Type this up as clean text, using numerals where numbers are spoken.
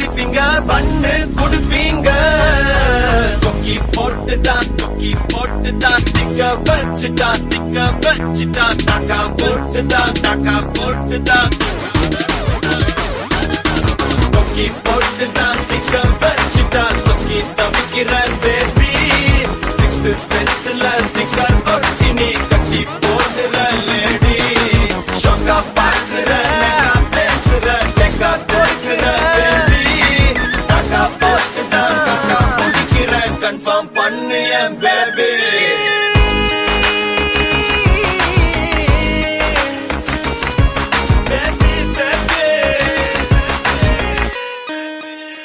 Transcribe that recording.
சிரிப்பீங்க பண்ணு குடுப்பீங்க கொக்கி போட்டுதான் திக்க வச்சுட்டா தாக்கா போட்டுதான் கொக்கி போட்டுதான் சிக்க வச்சுட்டா சொக்கி தவிக்கிறேன் பேபி சிக்ஸ்த் சென்ஸ்ல ஸ்டிக்கர் ஒட்டி நீ கட்டி போடுற லேடி ஷோக்கா பாக்குற பேசுற டெக்கா கொடுக்கிற பேபி தாக்கா போட்டுதான் காக்கா பிடிக்கிற கன்ஃபார்ம் பண்ணு என் பேபி